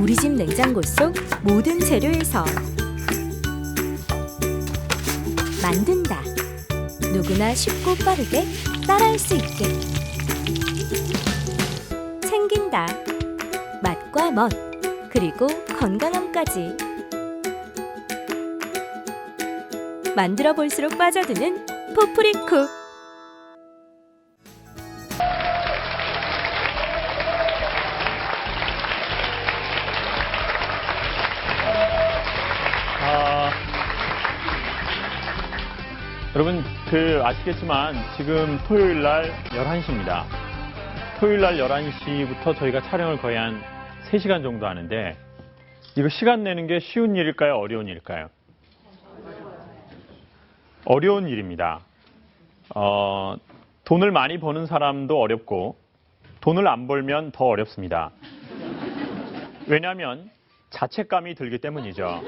우리 집 냉장고 속 모든 재료에서 만든다. 누구나 쉽고 빠르게 따라할 수 있게. 챙긴다. 맛과 멋, 그리고 건강함까지. 만들어 볼수록 빠져드는 포프리쿡. 여러분 아시겠지만 지금 토요일 날 11시입니다. 토요일 날 11시부터 저희가 촬영을 거의 한 3시간 정도 하는데 이거 시간 내는 게 쉬운 일일까요? 어려운 일일까요? 어려운 일입니다. 돈을 많이 버는 사람도 어렵고 돈을 안 벌면 더 어렵습니다. 왜냐하면 자책감이 들기 때문이죠.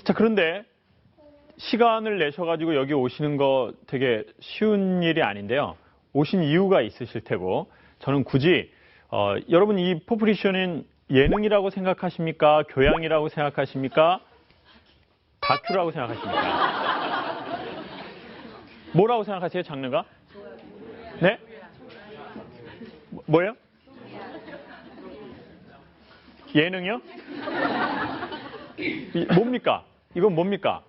자, 그런데 시간을 내셔가지고 여기 오시는 거 되게 쉬운 일이 아닌데요. 오신 이유가 있으실 테고 저는 굳이 여러분 이 포프리쇼는 예능이라고 생각하십니까? 교양이라고 생각하십니까? 다큐라고 생각하십니까? 뭐라고 생각하세요? 장르가? 네? 뭐요? 예능이요? 뭡니까? 이건 뭡니까?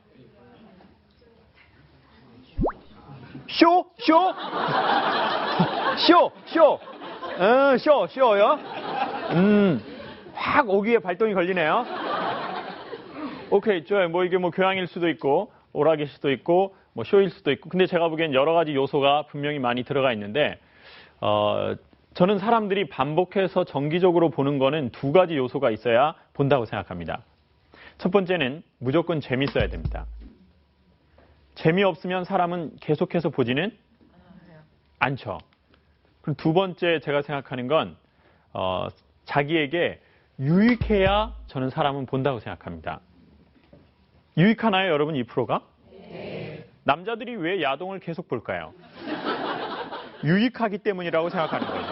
쇼? 쇼? 쇼요? 확 오기에 발동이 걸리네요. 오케이, 좋아요. 뭐 이게 뭐 교양일 수도 있고, 오락일 수도 있고, 뭐 쇼일 수도 있고. 근데 제가 보기엔 여러 가지 요소가 분명히 많이 들어가 있는데, 저는 사람들이 반복해서 정기적으로 보는 거는 2가지 요소가 있어야 본다고 생각합니다. 첫 번째는 무조건 재밌어야 됩니다. 재미없으면 사람은 계속해서 보지는 않죠. 그리고 2번째 제가 생각하는 건 자기에게 유익해야 저는 사람은 본다고 생각합니다. 유익하나요, 여러분, 이 프로가? 네. 남자들이 왜 야동을 계속 볼까요? 유익하기 때문이라고 생각하는 거죠.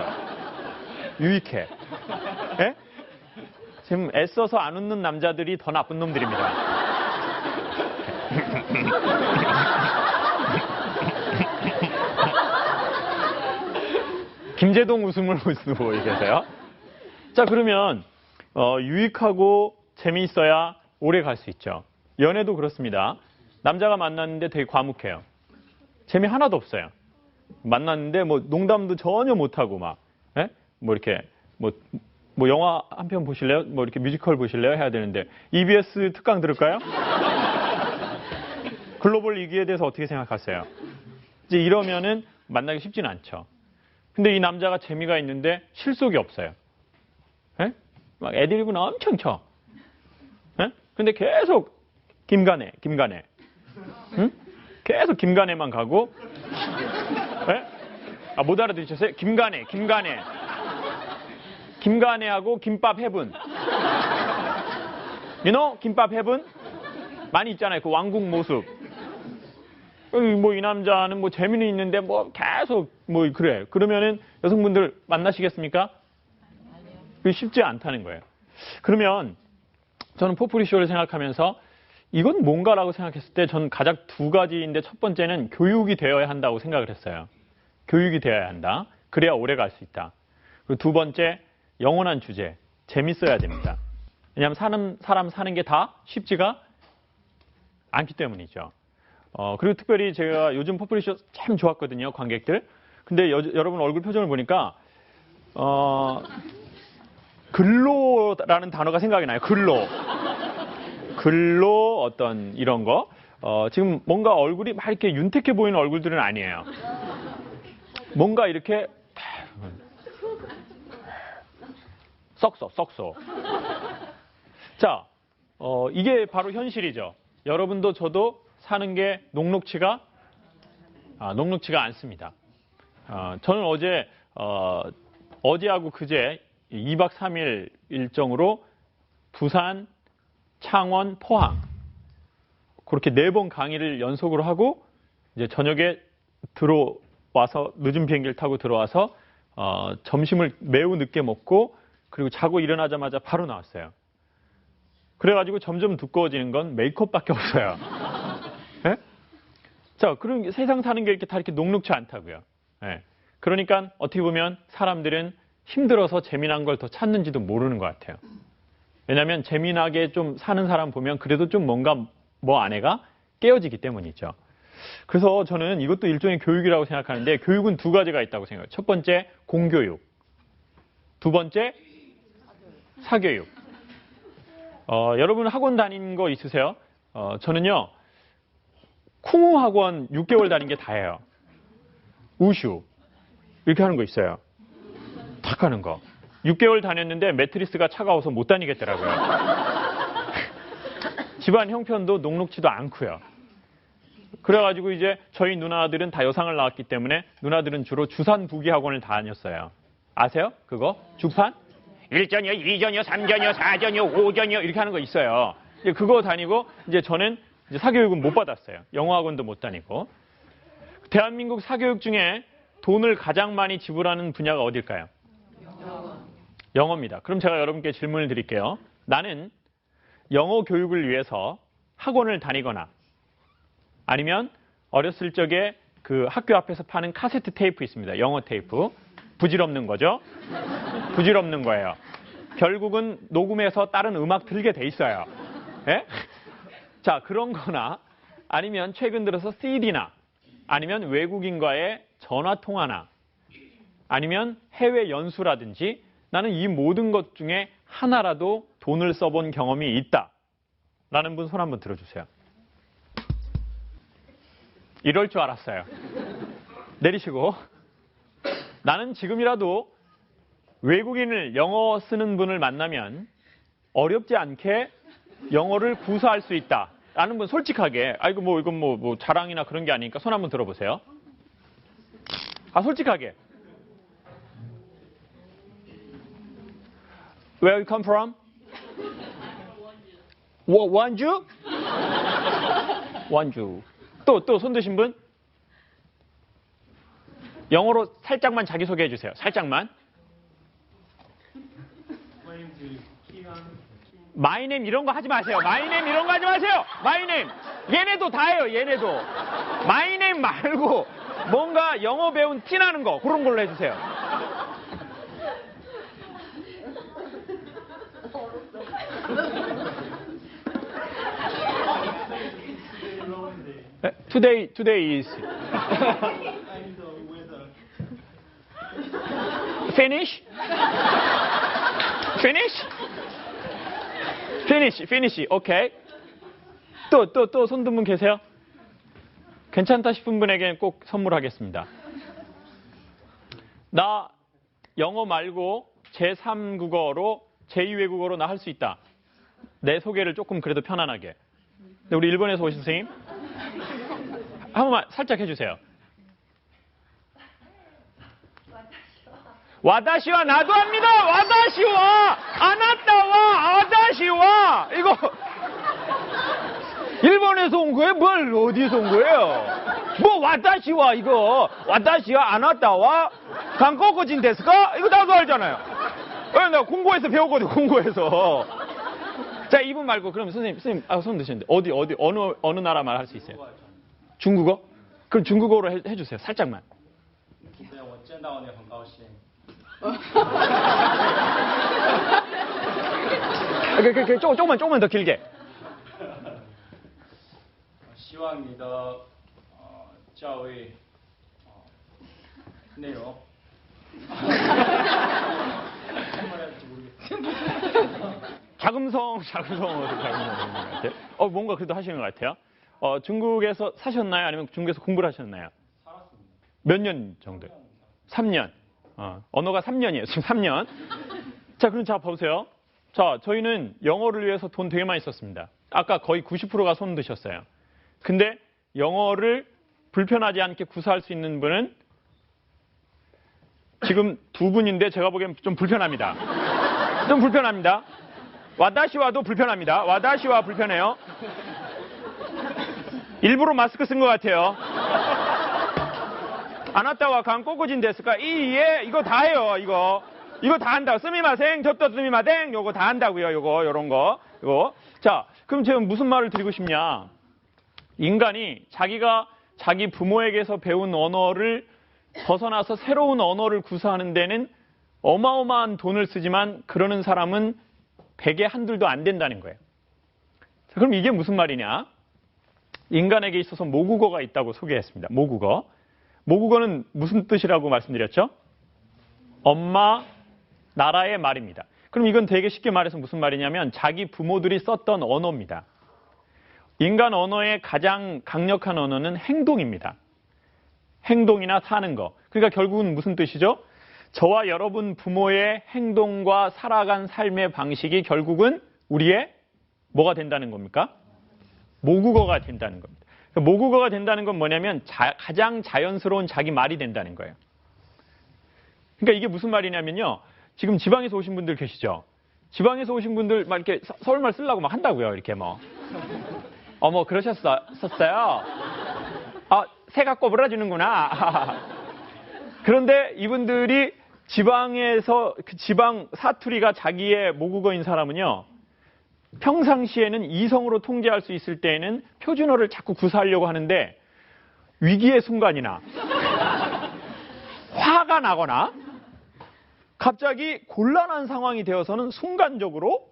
유익해. 예? 지금 애써서 안 웃는 남자들이 더 나쁜 놈들입니다. 김재동 웃음을 웃고 계세요. 자, 그러면 유익하고 재미있어야 오래 갈 수 있죠. 연애도 그렇습니다. 남자가 만났는데 되게 과묵해요. 재미 하나도 없어요. 만났는데 뭐 농담도 전혀 못하고 막, 예? 뭐 이렇게 뭐 영화 한 편 보실래요? 뭐 이렇게 뮤지컬 보실래요? 해야 되는데 EBS 특강 들을까요? 글로벌 위기에 대해서 어떻게 생각하세요? 이제 이러면은 만나기 쉽지는 않죠. 근데 이 남자가 재미가 있는데 실속이 없어요. 예? 막 애드리브는 엄청 쳐. 예? 근데 계속 김간해. 응? 계속 김간해만 가고. 예? 못 알아들으셨어요? 김간해. 김간해하고 김밥 해분. You know? 김밥 해분? 많이 있잖아요. 그 왕국 모습. 뭐 이 남자는 뭐 재미는 있는데 뭐 계속 뭐 그래. 그러면은 여성분들 만나시겠습니까? 아니요. 쉽지 않다는 거예요. 그러면 저는 포프리쇼를 생각하면서 이건 뭔가라고 생각했을 때 저는 가장 2가지인데 첫 번째는 교육이 되어야 한다고 생각을 했어요. 교육이 되어야 한다. 그래야 오래 갈 수 있다. 그리고 2번째, 영원한 주제. 재밌어야 됩니다. 왜냐하면 사람 사는 게 다 쉽지가 않기 때문이죠. 그리고 특별히 제가 요즘 포프리쇼 참 좋았거든요, 관객들. 근데 여러분 얼굴 표정을 보니까, 근로라는 단어가 생각이 나요. 근로 어떤 이런 거. 지금 뭔가 얼굴이 막 이렇게 윤택해 보이는 얼굴들은 아니에요. 뭔가 이렇게, 썩소. 자, 이게 바로 현실이죠. 여러분도 저도 사는 게 녹록지가 않습니다. 저는 어제하고 그제 2박 3일 일정으로 부산, 창원, 포항 그렇게 4번 강의를 연속으로 하고 이제 저녁에 들어와서 늦은 비행기를 타고 들어와서 점심을 매우 늦게 먹고 그리고 자고 일어나자마자 바로 나왔어요. 그래가지고 점점 두꺼워지는 건 메이크업밖에 없어요. 예? 자, 그럼 세상 사는 게 이렇게 다 이렇게 녹록지 않다고요. 예. 그러니까 어떻게 보면 사람들은 힘들어서 재미난 걸 더 찾는지도 모르는 것 같아요. 왜냐하면 재미나게 좀 사는 사람 보면 그래도 좀 뭔가 뭐 아내가 깨어지기 때문이죠. 그래서 저는 이것도 일종의 교육이라고 생각하는데 교육은 두 가지가 있다고 생각해요. 첫 번째 공교육, 두 번째 사교육. 여러분 학원 다닌 거 있으세요? 저는요 쿵우 학원 6개월 다닌 게 다예요. 우슈 이렇게 하는 거 있어요. 탁 하는 거. 6개월 다녔는데 매트리스가 차가워서 못 다니겠더라고요. 집안 형편도 녹록지도 않고요. 그래가지고 이제 저희 누나들은 다 여상을 나왔기 때문에 누나들은 주로 주산부기 학원을 다녔어요. 아세요? 그거? 주판? 1전이요, 2전이요, 3전이요, 4전이요, 5전이요 이렇게 하는 거 있어요. 그거 다니고 이제 저는 이제 사교육은 못 받았어요. 영어 학원도 못 다니고. 대한민국 사교육 중에 돈을 가장 많이 지불하는 분야가 어딜까요? 영어입니다. 그럼 제가 여러분께 질문을 드릴게요. 나는 영어 교육을 위해서 학원을 다니거나 아니면 어렸을 적에 그 학교 앞에서 파는 카세트 테이프 있습니다. 영어 테이프. 부질없는 거죠. 부질없는 거예요. 결국은 녹음해서 다른 음악 틀게 돼 있어요. 예? 자, 그런 거나 아니면 최근 들어서 CD나 아니면 외국인과의 전화통화나 아니면 해외 연수라든지 나는 이 모든 것 중에 하나라도 돈을 써본 경험이 있다. 라는 분 손 한번 들어주세요. 이럴 줄 알았어요. 내리시고 나는 지금이라도 외국인을 영어 쓰는 분을 만나면 어렵지 않게 영어를 구사할 수 있다. 라는 분 솔직하게 이건 뭐 자랑이나 그런 게 아니니까 손 한번 들어보세요. 솔직하게. Where you come from? 원주? 원주. 또 손 드신 분? 영어로 살짝만 자기소개해 주세요. 살짝만. My name 이런 거 하지 마세요. My name 이런 거 하지 마세요. My name. 얘네도 다 해요. 얘네도. My name 말고 뭔가 영어 배운 티 나는 거 그런 걸로 해주세요. Today is finish? Finish. 오케이. 또 손 든 분 계세요? 괜찮다 싶은 분에게는 꼭 선물하겠습니다. 나 영어 말고 제3국어로 제2외국어로 나 할 수 있다. 내 소개를 조금 그래도 편안하게. 네, 우리 일본에서 오신 선생님 한 번만 살짝 해주세요. 와다시와 나도 합니다. 와다시와 아나타와 아다시와 이거 일본에서 온 거예요? 뭘 어디서 온 거예요? 뭐 와다시와 이거 와다시와 아나타와 한국어진 데스까? 이거 나도 알잖아요. 나 공고에서 배웠거든. 공고에서. 자, 이분 말고 그럼 선생님 손 드시는데 어디 어느 나라 말 할 수 있어요? 중국어? 그럼 중국어로 해주세요. 살짝만. 조금만 더 길게. 希望你的教育内容 자금성 뭔가 그래도 하시는 것 같아요. 중국에서 사셨나요? 아니면 중국에서 공부를 하셨나요? 살았습니다. 몇 년 정도? 3년. 언어가 3년이에요. 지금 3년. 자, 그럼 자 보세요. 자, 저희는 영어를 위해서 돈 되게 많이 썼습니다. 아까 거의 90%가 손 드셨어요. 근데 영어를 불편하지 않게 구사할 수 있는 분은 지금 두 분인데 제가 보기엔 좀 불편합니다. 좀 불편합니다. 와다시와도 불편합니다. 와다시와 불편해요. 일부러 마스크 쓴 것 같아요. 아나타와 한국어진 데스까? 이거 다 해요, 이거. 이거 다 한다. 스미마생, 저또 스미마생, 요거 다 한다고요. 요런 거. 이거. 자, 그럼 제가 무슨 말을 드리고 싶냐? 인간이 자기가 자기 부모에게서 배운 언어를 벗어나서 새로운 언어를 구사하는 데는 어마어마한 돈을 쓰지만 그러는 사람은 100에 한둘도 안 된다는 거예요. 자, 그럼 이게 무슨 말이냐? 인간에게 있어서 모국어가 있다고 소개했습니다. 모국어. 모국어는 무슨 뜻이라고 말씀드렸죠? 엄마, 나라의 말입니다. 그럼 이건 되게 쉽게 말해서 무슨 말이냐면 자기 부모들이 썼던 언어입니다. 인간 언어의 가장 강력한 언어는 행동입니다. 행동이나 사는 거. 그러니까 결국은 무슨 뜻이죠? 저와 여러분 부모의 행동과 살아간 삶의 방식이 결국은 우리의 뭐가 된다는 겁니까? 모국어가 된다는 겁니다. 모국어가 된다는 건 뭐냐면 가장 자연스러운 자기 말이 된다는 거예요. 그러니까 이게 무슨 말이냐면요. 지금 지방에서 오신 분들 계시죠? 지방에서 오신 분들 막 이렇게 서울말 쓰려고 막 한다고요. 이렇게 뭐. 어머, 그러셨어요? 새가 꼬부라지는구나. 그런데 이분들이 지방에서 그 지방 사투리가 자기의 모국어인 사람은요. 평상시에는 이성으로 통제할 수 있을 때에는 표준어를 자꾸 구사하려고 하는데 위기의 순간이나 화가 나거나 갑자기 곤란한 상황이 되어서는 순간적으로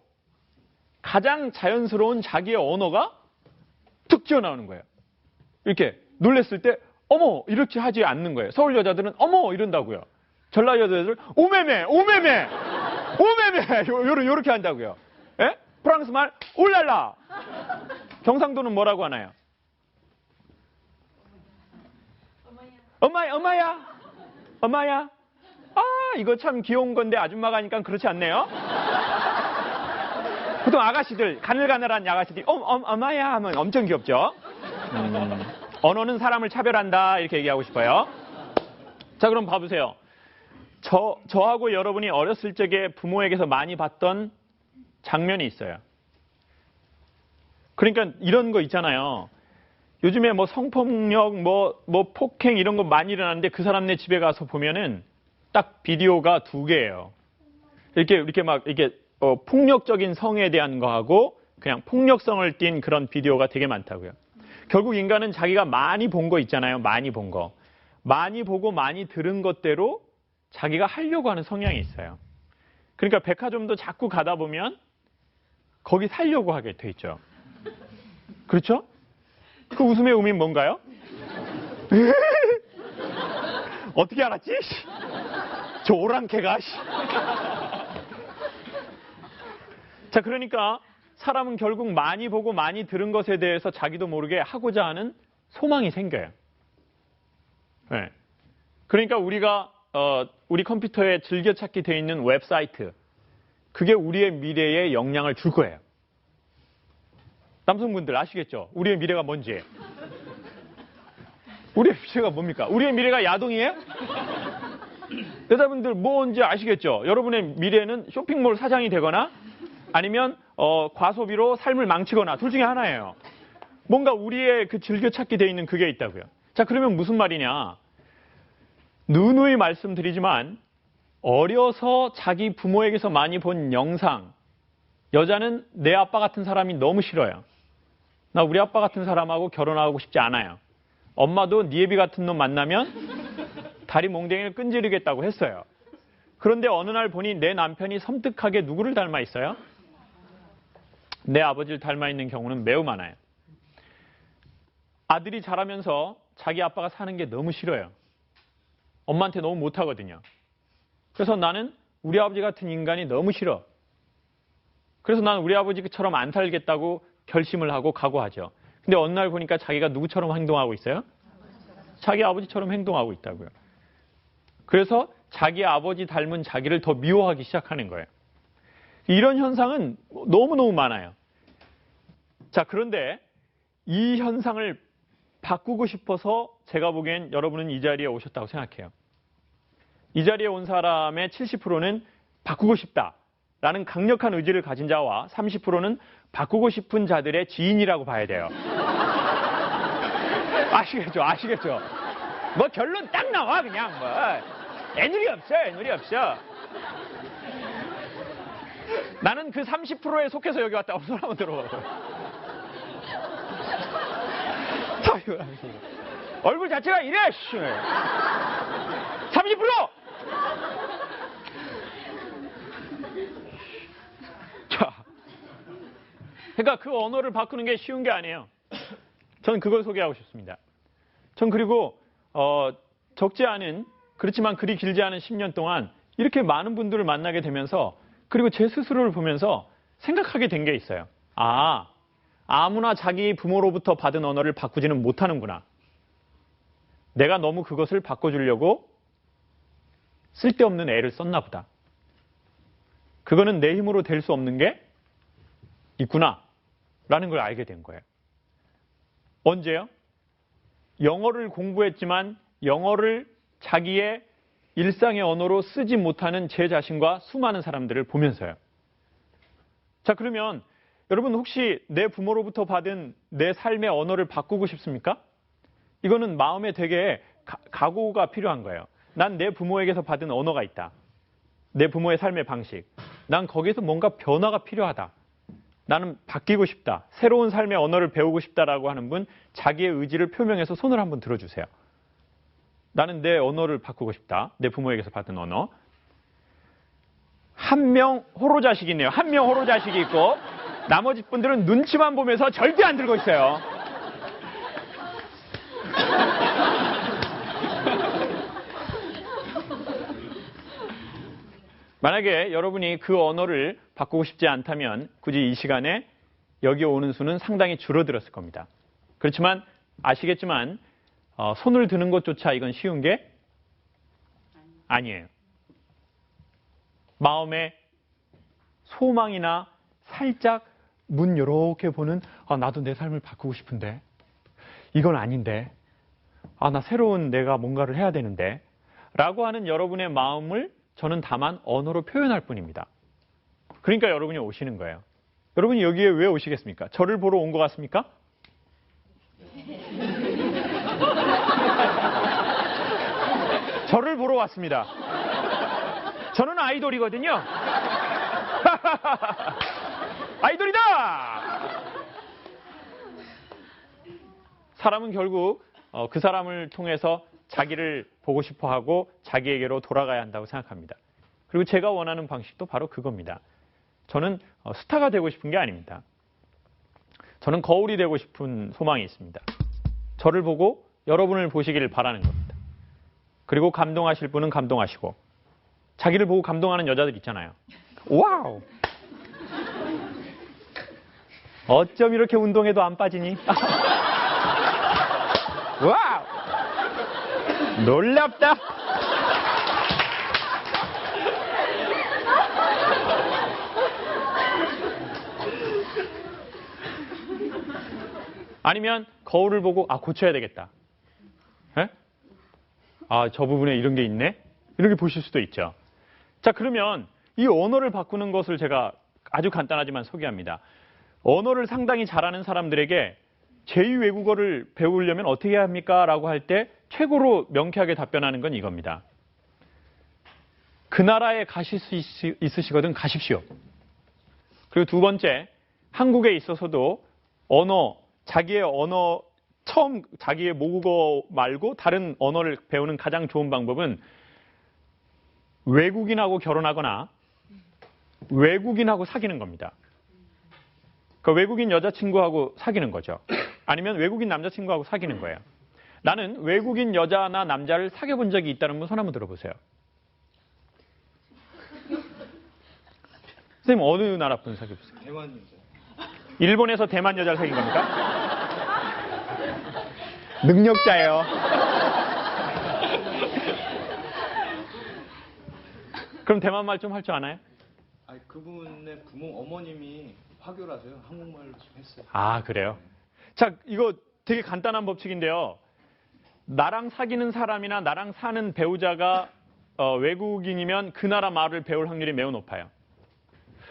가장 자연스러운 자기의 언어가 툭 튀어나오는 거예요. 이렇게 놀랬을 때 어머 이렇게 하지 않는 거예요. 서울 여자들은 어머 이런다고요. 전라 여자들은 오메메 요렇게 한다고요. 예? 프랑스 말 울랄라. 경상도는 뭐라고 하나요? 엄마야. 아, 이거 참 귀여운 건데 아줌마가 하니까 그렇지 않네요. 보통 아가씨들, 가늘가늘한 아가씨들이 엄마야 하면 엄청 귀엽죠. 언어는 사람을 차별한다 이렇게 얘기하고 싶어요. 자, 그럼 봐보세요. 저하고 여러분이 어렸을 적에 부모에게서 많이 봤던 장면이 있어요. 그러니까 이런 거 있잖아요. 요즘에 뭐 성폭력, 뭐 폭행 이런 거 많이 일어나는데 그 사람네 집에 가서 보면은 딱 비디오가 2개예요. 이렇게 막 폭력적인 성에 대한 거하고 그냥 폭력성을 띤 그런 비디오가 되게 많다고요. 결국 인간은 자기가 많이 본 거 있잖아요. 많이 본 거. 많이 보고 많이 들은 것대로 자기가 하려고 하는 성향이 있어요. 그러니까 백화점도 자꾸 가다 보면 거기 살려고 하게 돼 있죠. 그렇죠? 그 웃음의 의미는 뭔가요? 어떻게 알았지? 저 오랑캐가. 자, 그러니까 사람은 결국 많이 보고 많이 들은 것에 대해서 자기도 모르게 하고자 하는 소망이 생겨요. 네. 그러니까 우리가 우리 컴퓨터에 즐겨찾기 되어 있는 웹사이트, 그게 우리의 미래에 영향을 줄 거예요. 남성분들 아시겠죠? 우리의 미래가 뭔지. 우리의 미래가 뭡니까? 우리의 미래가 야동이에요? 여자분들 뭔지 아시겠죠? 여러분의 미래는 쇼핑몰 사장이 되거나 아니면 과소비로 삶을 망치거나 둘 중에 하나예요. 뭔가 우리의 그 즐겨찾기 되어 있는 그게 있다고요. 자, 그러면 무슨 말이냐? 누누이 말씀드리지만 어려서 자기 부모에게서 많이 본 영상, 여자는 내 아빠 같은 사람이 너무 싫어요. 나 우리 아빠 같은 사람하고 결혼하고 싶지 않아요. 엄마도 니 애비 같은 놈 만나면 다리 몽댕이를 끈지르겠다고 했어요. 그런데 어느 날 보니 내 남편이 섬뜩하게 누구를 닮아 있어요? 내 아버지를 닮아 있는 경우는 매우 많아요. 아들이 자라면서 자기 아빠가 사는 게 너무 싫어요. 엄마한테 너무 못하거든요. 그래서 나는 우리 아버지 같은 인간이 너무 싫어. 그래서 나는 우리 아버지처럼 안 살겠다고 결심을 하고 각오하죠. 근데 어느 날 보니까 자기가 누구처럼 행동하고 있어요? 자기 아버지처럼 행동하고 있다고요. 그래서 자기 아버지 닮은 자기를 더 미워하기 시작하는 거예요. 이런 현상은 너무너무 많아요. 자, 그런데 이 현상을 바꾸고 싶어서 제가 보기엔 여러분은 이 자리에 오셨다고 생각해요. 이 자리에 온 사람의 70%는 바꾸고 싶다라는 강력한 의지를 가진 자와 30%는 바꾸고 싶은 자들의 지인이라고 봐야 돼요. 아시겠죠? 뭐 결론 딱 나와 그냥 뭐 애누리 없어. 나는 그 30%에 속해서 여기 왔다. 손 한번 들어봐. 얼굴 자체가 이래. 30%! 자, 그러니까 그 언어를 바꾸는 게 쉬운 게 아니에요. 저는 그걸 소개하고 싶습니다. 전 그리고 적지 않은, 그렇지만 그리 길지 않은 10년 동안 이렇게 많은 분들을 만나게 되면서, 그리고 제 스스로를 보면서 생각하게 된 게 있어요. 아, 아무나 자기 부모로부터 받은 언어를 바꾸지는 못하는구나. 내가 너무 그것을 바꿔주려고 쓸데없는 애를 썼나 보다. 그거는 내 힘으로 될 수 없는 게 있구나 라는 걸 알게 된 거예요. 언제요? 영어를 공부했지만 영어를 자기의 일상의 언어로 쓰지 못하는 제 자신과 수많은 사람들을 보면서요. 자, 그러면 여러분 혹시 내 부모로부터 받은 내 삶의 언어를 바꾸고 싶습니까? 이거는 마음에 되게 각오가 필요한 거예요. 난 내 부모에게서 받은 언어가 있다. 내 부모의 삶의 방식. 난 거기에서 뭔가 변화가 필요하다. 나는 바뀌고 싶다. 새로운 삶의 언어를 배우고 싶다라고 하는 분, 자기의 의지를 표명해서 손을 한번 들어주세요. 나는 내 언어를 바꾸고 싶다. 내 부모에게서 받은 언어. 한 명 호로 자식이 있네요. 한 명 호로 자식이 있고 나머지 분들은 눈치만 보면서 절대 안 들고 있어요. 만약에 여러분이 그 언어를 바꾸고 싶지 않다면 굳이 이 시간에 여기 오는 수는 상당히 줄어들었을 겁니다. 그렇지만 아시겠지만 손을 드는 것조차 이건 쉬운 게 아니에요. 마음에 소망이나 살짝 문 요렇게 보는 나도 내 삶을 바꾸고 싶은데 이건 아닌데 나 새로운 내가 뭔가를 해야 되는데 라고 하는 여러분의 마음을 저는 다만 언어로 표현할 뿐입니다. 그러니까 여러분이 오시는 거예요. 여러분이 여기에 왜 오시겠습니까? 저를 보러 온 것 같습니까? 저를 보러 왔습니다. 저는 아이돌이거든요. 아이돌이다! 사람은 결국 그 사람을 통해서 자기를 보고 싶어하고 자기에게로 돌아가야 한다고 생각합니다. 그리고 제가 원하는 방식도 바로 그겁니다. 저는 스타가 되고 싶은 게 아닙니다. 저는 거울이 되고 싶은 소망이 있습니다. 저를 보고 여러분을 보시기를 바라는 겁니다. 그리고 감동하실 분은 감동하시고 자기를 보고 감동하는 여자들 있잖아요. 와우! 어쩜 이렇게 운동해도 안 빠지니? 와우! 놀랍다! 아니면 거울을 보고 고쳐야 되겠다. 에? 저 부분에 이런 게 있네? 이렇게 보실 수도 있죠. 자, 그러면 이 언어를 바꾸는 것을 제가 아주 간단하지만 소개합니다. 언어를 상당히 잘하는 사람들에게 제2 외국어를 배우려면 어떻게 해야 합니까? 라고 할 때 최고로 명쾌하게 답변하는 건 이겁니다. 그 나라에 가실 수 있으시거든 가십시오. 그리고 두 번째, 한국에 있어서도 자기의 언어, 처음 자기의 모국어 말고 다른 언어를 배우는 가장 좋은 방법은 외국인하고 결혼하거나 외국인하고 사귀는 겁니다. 그 외국인 여자친구하고 사귀는 거죠. 아니면 외국인 남자친구하고 사귀는 거예요. 나는 외국인 여자나 남자를 사귀어 본 적이 있다는 분 손 한번 들어보세요. 선생님 어느 나라 분 사귀어 보세요? 대만 여자. 일본에서 대만 여자를 사귄 겁니까? 능력자예요. 그럼 대만 말 좀 할 줄 아나요? 그분의 부모 어머님이 화교라서요. 한국말로 좀 했어요. 그래요? 자, 이거 되게 간단한 법칙인데요. 나랑 사귀는 사람이나 나랑 사는 배우자가 외국인이면 그 나라 말을 배울 확률이 매우 높아요.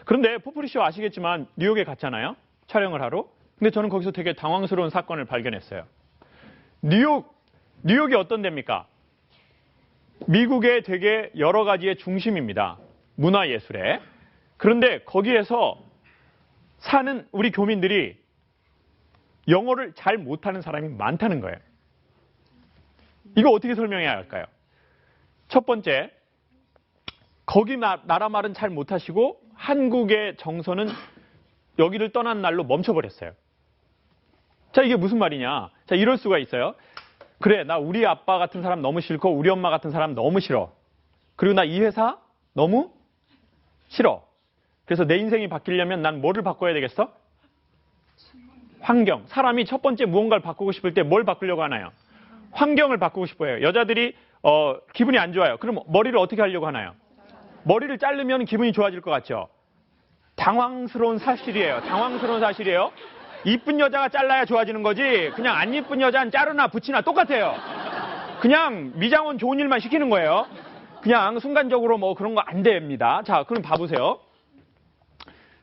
그런데 포프리쇼 아시겠지만 뉴욕에 갔잖아요. 촬영을 하러. 근데 저는 거기서 되게 당황스러운 사건을 발견했어요. 뉴욕이 어떤 데입니까? 미국의 되게 여러 가지의 중심입니다. 문화예술에. 그런데 거기에서 사는 우리 교민들이 영어를 잘 못하는 사람이 많다는 거예요. 이거 어떻게 설명해야 할까요? 첫 번째, 거기 나라 말은 잘 못하시고 한국의 정서는 여기를 떠난 날로 멈춰버렸어요. 자, 이게 무슨 말이냐? 자, 이럴 수가 있어요. 그래, 나 우리 아빠 같은 사람 너무 싫고 우리 엄마 같은 사람 너무 싫어. 그리고 나 이 회사 너무 싫어. 그래서 내 인생이 바뀌려면 난 뭐를 바꿔야 되겠어? 환경. 사람이 첫 번째 무언가를 바꾸고 싶을 때 뭘 바꾸려고 하나요? 환경을 바꾸고 싶어요. 여자들이 기분이 안 좋아요. 그럼 머리를 어떻게 하려고 하나요? 머리를 자르면 기분이 좋아질 것 같죠? 당황스러운 사실이에요. 당황스러운 사실이에요. 이쁜 여자가 잘라야 좋아지는 거지 그냥 안 이쁜 여자는 자르나 붙이나 똑같아요. 그냥 미장원 좋은 일만 시키는 거예요. 그냥 순간적으로 뭐 그런 거 안 됩니다. 자, 그럼 봐보세요.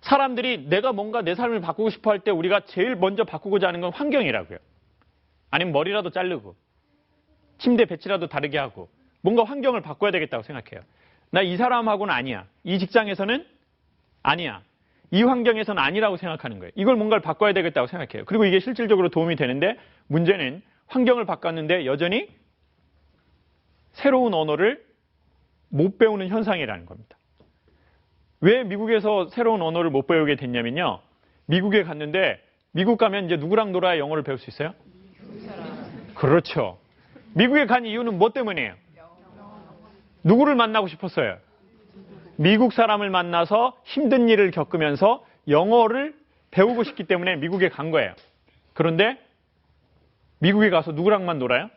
사람들이 내가 뭔가 내 삶을 바꾸고 싶어 할 때 우리가 제일 먼저 바꾸고자 하는 건 환경이라고요. 아니면 머리라도 자르고 침대 배치라도 다르게 하고 뭔가 환경을 바꿔야 되겠다고 생각해요. 나 이 사람하고는 아니야. 이 직장에서는 아니야. 이 환경에서는 아니라고 생각하는 거예요. 이걸 뭔가를 바꿔야 되겠다고 생각해요. 그리고 이게 실질적으로 도움이 되는데 문제는 환경을 바꿨는데 여전히 새로운 언어를 못 배우는 현상이라는 겁니다. 왜 미국에서 새로운 언어를 못 배우게 됐냐면요. 미국에 갔는데 미국 가면 이제 누구랑 놀아야 영어를 배울 수 있어요? 그렇죠. 미국에 간 이유는 뭐 때문이에요? 누구를 만나고 싶었어요? 미국 사람을 만나서 힘든 일을 겪으면서 영어를 배우고 싶기 때문에 미국에 간 거예요. 그런데 미국에 가서 누구랑만 놀아요?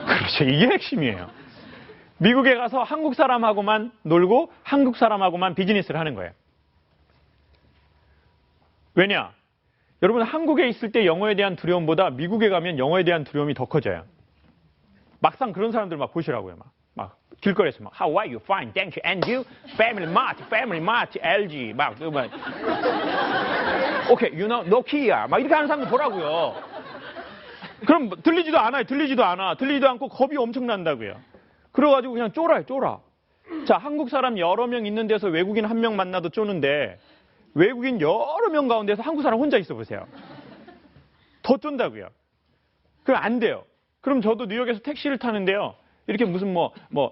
그렇죠. 이게 핵심이에요. 미국에 가서 한국 사람하고만 놀고 한국 사람하고만 비즈니스를 하는 거예요. 왜냐? 여러분 한국에 있을 때 영어에 대한 두려움보다 미국에 가면 영어에 대한 두려움이 더 커져요. 막상 그런 사람들 막 보시라고요. 막 길거리에서 막 How are you? Fine, thank you. And you? Family Mart, LG 막 Okay, you know, Nokia 막 이렇게 하는 사람들 보라고요. 그럼 들리지도 않아요. 들리지도 않고 겁이 엄청 난다고요. 그래가지고 그냥 쫄아요. 자, 한국 사람 여러 명 있는 데서 외국인 한 명 만나도 쪼는데 외국인 여러 명 가운데서 한국 사람 혼자 있어 보세요. 더 쫀다고요. 그럼 안 돼요. 그럼 저도 뉴욕에서 택시를 타는데요. 이렇게 무슨 43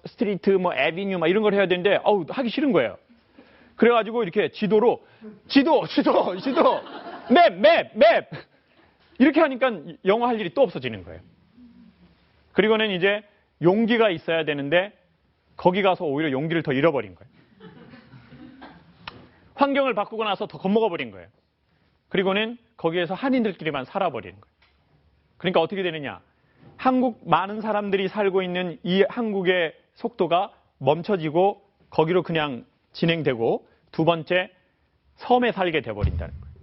스트리트 애비뉴 막 이런 걸 해야 되는데 하기 싫은 거예요. 그래가지고 이렇게 지도로 맵 이렇게 하니까 영어 할 일이 또 없어지는 거예요. 그리고는 이제 용기가 있어야 되는데 거기 가서 오히려 용기를 더 잃어버린 거예요. 환경을 바꾸고 나서 더 겁먹어버린 거예요. 그리고는 거기에서 한인들끼리만 살아버리는 거예요. 그러니까 어떻게 되느냐. 한국 많은 사람들이 살고 있는 이 한국의 속도가 멈춰지고 거기로 그냥 진행되고 두 번째 섬에 살게 돼버린다는 거예요.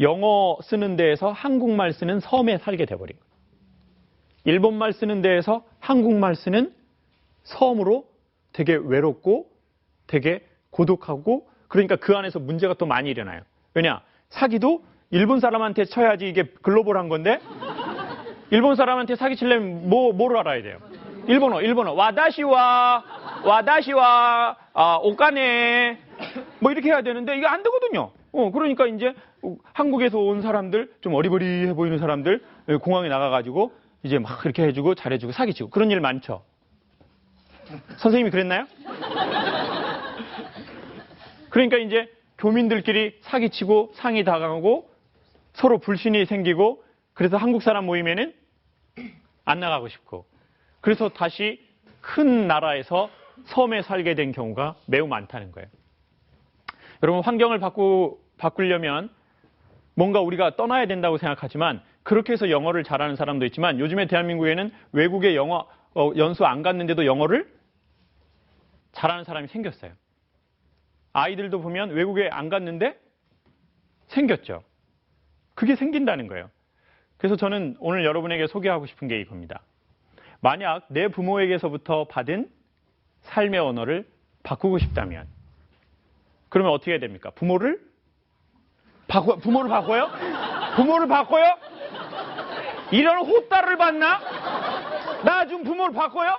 영어 쓰는 데에서 한국말 쓰는 섬에 살게 돼버린 거예요. 일본말 쓰는 데에서 한국말 쓰는 섬으로 되게 외롭고 되게 고독하고 그러니까 그 안에서 문제가 또 많이 일어나요. 왜냐? 사기도 일본 사람한테 쳐야지 이게 글로벌한 건데 일본 사람한테 사기 치려면 뭐를 알아야 돼요? 일본어. 와다시와 오카네 뭐 이렇게 해야 되는데 이게 안 되거든요. 그러니까 이제 한국에서 온 사람들 좀 어리버리해 보이는 사람들 공항에 나가가지고 이제 막 그렇게 해주고 잘해주고 사기치고 그런 일 많죠. 선생님이 그랬나요? 그러니까 이제 교민들끼리 사기치고 상이 당하고 서로 불신이 생기고 그래서 한국 사람 모임에는 안 나가고 싶고 그래서 다시 큰 나라에서 섬에 살게 된 경우가 매우 많다는 거예요. 여러분 환경을 바꾸려면 뭔가 우리가 떠나야 된다고 생각하지만 그렇게 해서 영어를 잘하는 사람도 있지만 요즘에 대한민국에는 외국에 영어 연수 안 갔는데도 영어를 잘하는 사람이 생겼어요. 아이들도 보면 외국에 안 갔는데 생겼죠. 그게 생긴다는 거예요. 그래서 저는 오늘 여러분에게 소개하고 싶은 게 이겁니다. 만약 내 부모에게서부터 받은 삶의 언어를 바꾸고 싶다면 그러면 어떻게 해야 됩니까? 부모를 바꿔요? 부모를 바꿔요? 이런 호따를 받나? 나 좀 부모를 바꿔요?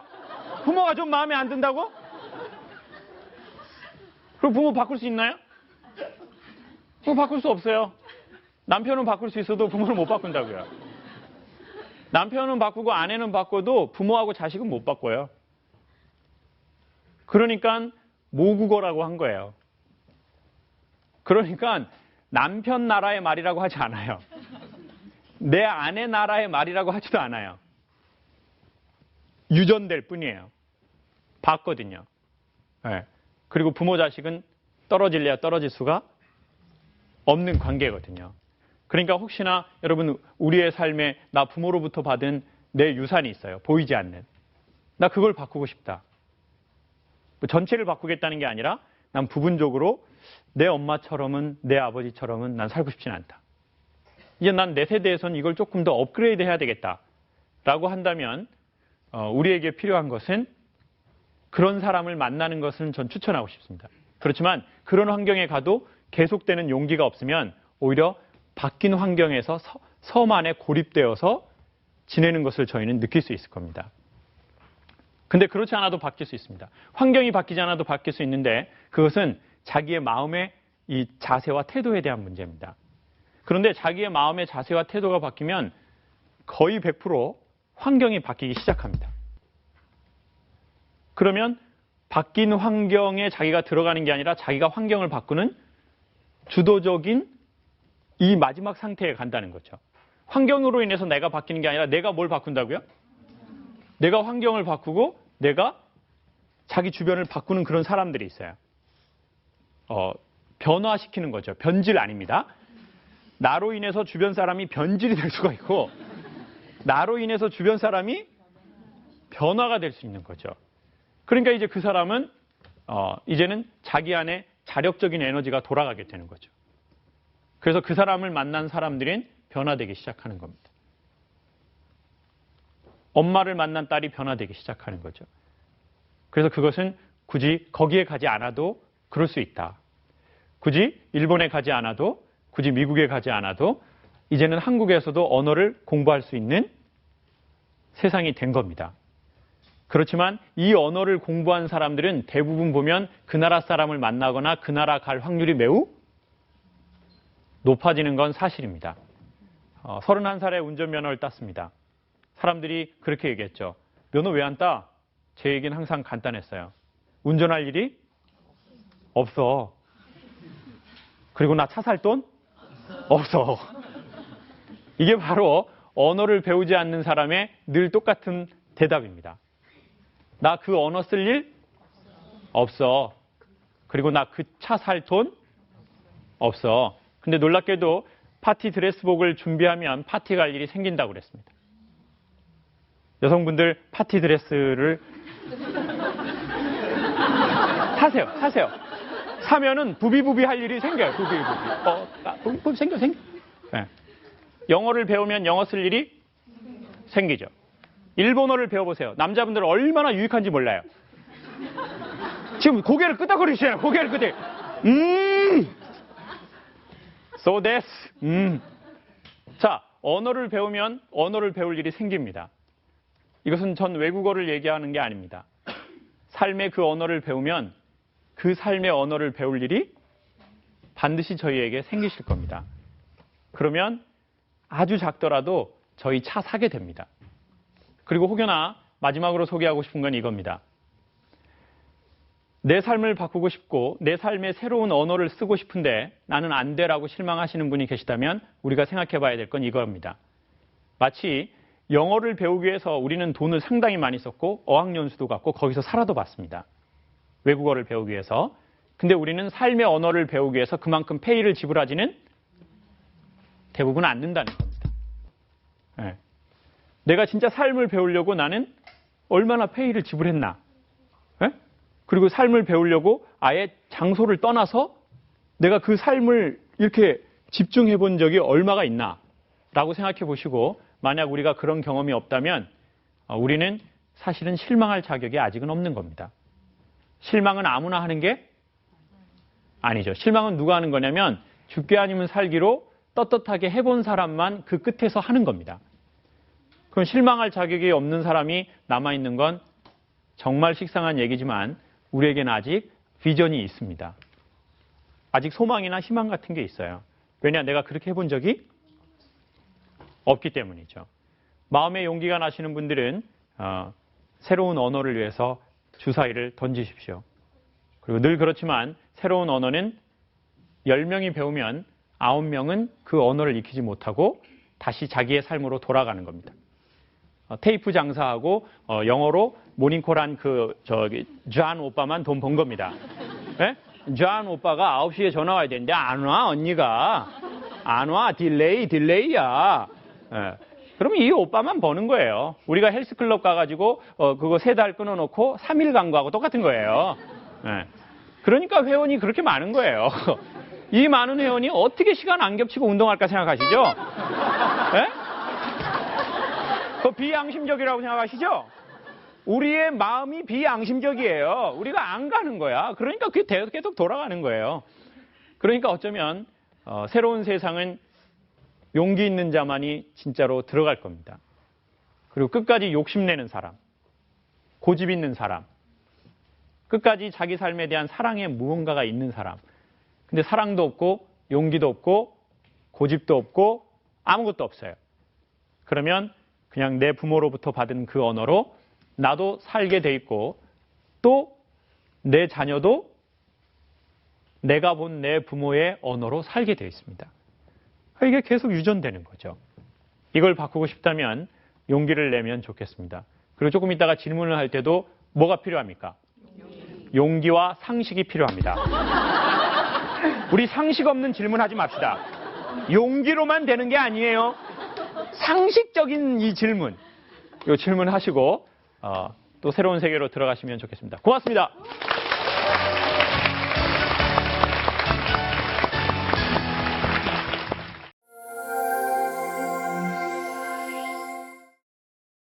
부모가 좀 마음에 안 든다고? 그럼 부모 바꿀 수 있나요? 부모 바꿀 수 없어요. 남편은 바꿀 수 있어도 부모는 못 바꾼다고요. 남편은 바꾸고 아내는 바꿔도 부모하고 자식은 못 바꿔요. 그러니까 모국어라고 한 거예요. 그러니까 남편 나라의 말이라고 하지 않아요. 내 아내 나라의 말이라고 하지도 않아요. 유전될 뿐이에요. 봤거든요. 네. 그리고 부모 자식은 떨어질래야 떨어질 수가 없는 관계거든요. 그러니까 혹시나 여러분 우리의 삶에 나 부모로부터 받은 내 유산이 있어요. 보이지 않는. 나 그걸 바꾸고 싶다. 전체를 바꾸겠다는 게 아니라 난 부분적으로 내 엄마처럼은 내 아버지처럼은 난 살고 싶진 않다. 이제 난 내 세대에선 이걸 조금 더 업그레이드 해야 되겠다라고 한다면 우리에게 필요한 것은 그런 사람을 만나는 것은 전 추천하고 싶습니다. 그렇지만 그런 환경에 가도 계속되는 용기가 없으면 오히려 바뀐 환경에서 섬 안에 고립되어서 지내는 것을 저희는 느낄 수 있을 겁니다. 근데 그렇지 않아도 바뀔 수 있습니다. 환경이 바뀌지 않아도 바뀔 수 있는데 그것은 자기의 마음의 이 자세와 태도에 대한 문제입니다. 그런데 자기의 마음의 자세와 태도가 바뀌면 거의 100% 환경이 바뀌기 시작합니다. 그러면 바뀐 환경에 자기가 들어가는 게 아니라 자기가 환경을 바꾸는 주도적인 이 마지막 상태에 간다는 거죠. 환경으로 인해서 내가 바뀌는 게 아니라 내가 뭘 바꾼다고요? 내가 환경을 바꾸고 내가 자기 주변을 바꾸는 그런 사람들이 있어요. 변화시키는 거죠. 변질 아닙니다. 나로 인해서 주변 사람이 변질이 될 수가 있고 나로 인해서 주변 사람이 변화가 될 수 있는 거죠. 그러니까 이제 그 사람은 이제는 자기 안에 자력적인 에너지가 돌아가게 되는 거죠. 그래서 그 사람을 만난 사람들은 변화되기 시작하는 겁니다. 엄마를 만난 딸이 변화되기 시작하는 거죠. 그래서 그것은 굳이 거기에 가지 않아도 그럴 수 있다. 굳이 일본에 가지 않아도, 굳이 미국에 가지 않아도 이제는 한국에서도 언어를 공부할 수 있는 세상이 된 겁니다. 그렇지만 이 언어를 공부한 사람들은 대부분 보면 그 나라 사람을 만나거나 그 나라 갈 확률이 매우 높아지는 건 사실입니다. 31살에 운전면허를 땄습니다. 사람들이 그렇게 얘기했죠. 면허 왜 안 따? 제 얘기는 항상 간단했어요. 운전할 일이 없어. 그리고 나 차 살 돈? 없어. 이게 바로 언어를 배우지 않는 사람의 늘 똑같은 대답입니다. 나 그 언어 쓸 일 없어. 그리고 나 그 차 살 돈 없어. 근데 놀랍게도 파티 드레스복을 준비하면 파티 갈 일이 생긴다고 그랬습니다. 여성분들 파티 드레스를 사세요. 사면은 부비부비 할 일이 생겨요. 부비부비. 생겨. 네. 영어를 배우면 영어 쓸 일이 생기죠. 일본어를 배워보세요. 남자분들은 얼마나 유익한지 몰라요. 지금 고개를 끄덕거리시잖아요. 고개를 끄덕. So this. 자, 언어를 배우면 언어를 배울 일이 생깁니다. 이것은 전 외국어를 얘기하는 게 아닙니다. 삶의 그 언어를 배우면 그 삶의 언어를 배울 일이 반드시 저희에게 생기실 겁니다. 그러면 아주 작더라도 저희 차 사게 됩니다. 그리고 혹여나 마지막으로 소개하고 싶은 건 이겁니다. 내 삶을 바꾸고 싶고 내 삶의 새로운 언어를 쓰고 싶은데 나는 안 돼라고 실망하시는 분이 계시다면 우리가 생각해 봐야 될 건 이겁니다. 마치 영어를 배우기 위해서 우리는 돈을 상당히 많이 썼고 어학연수도 갔고 거기서 살아도 봤습니다. 외국어를 배우기 위해서. 근데 우리는 삶의 언어를 배우기 위해서 그만큼 페이를 지불하지는 대부분 않는다는 겁니다. 네. 내가 진짜 삶을 배우려고 나는 얼마나 페이를 지불했나. 네? 그리고 삶을 배우려고 아예 장소를 떠나서 내가 그 삶을 이렇게 집중해 본 적이 얼마가 있나 라고 생각해 보시고 만약 우리가 그런 경험이 없다면 우리는 사실은 실망할 자격이 아직은 없는 겁니다. 실망은 아무나 하는 게 아니죠. 실망은 누가 하는 거냐면 죽게 아니면 살기로 떳떳하게 해본 사람만 그 끝에서 하는 겁니다. 그럼 실망할 자격이 없는 사람이 남아있는 건 정말 식상한 얘기지만 우리에게는 아직 비전이 있습니다. 아직 소망이나 희망 같은 게 있어요. 왜냐? 내가 그렇게 해본 적이 없기 때문이죠. 마음의 용기가 나시는 분들은 새로운 언어를 위해서 주사위를 던지십시오. 그리고 늘 그렇지만 새로운 언어는 10명이 배우면 9명은 그 언어를 익히지 못하고 다시 자기의 삶으로 돌아가는 겁니다. 테이프 장사하고 영어로 모닝콜한 존 오빠만 돈 번 겁니다. 네? 존 오빠가 9시에 전화 와야 되는데 안 와, 언니가. 안 와, 딜레이야. 네. 그러면 이 오빠만 버는 거예요. 우리가 헬스클럽 가가지고 그거 3달 끊어놓고 3일 간 거하고 똑같은 거예요. 네. 그러니까 회원이 그렇게 많은 거예요. 이 많은 회원이 어떻게 시간 안 겹치고 운동할까 생각하시죠? 네? 그 비양심적이라고 생각하시죠? 우리의 마음이 비양심적이에요. 우리가 안 가는 거야. 그러니까 그게 계속 돌아가는 거예요. 그러니까 어쩌면 새로운 세상은 용기 있는 자만이 진짜로 들어갈 겁니다. 그리고 끝까지 욕심내는 사람, 고집 있는 사람, 끝까지 자기 삶에 대한 사랑의 무언가가 있는 사람. 근데 사랑도 없고 용기도 없고 고집도 없고 아무것도 없어요. 그러면 그냥 내 부모로부터 받은 그 언어로 나도 살게 돼 있고 또 내 자녀도 내가 본 내 부모의 언어로 살게 돼 있습니다. 이게 계속 유전되는 거죠. 이걸 바꾸고 싶다면 용기를 내면 좋겠습니다. 그리고 조금 이따가 질문을 할 때도 뭐가 필요합니까? 용기와 상식이 필요합니다. 우리 상식 없는 질문하지 맙시다. 용기로만 되는 게 아니에요. 상식적인 이 질문, 이 질문하시고 또 새로운 세계로 들어가시면 좋겠습니다. 고맙습니다.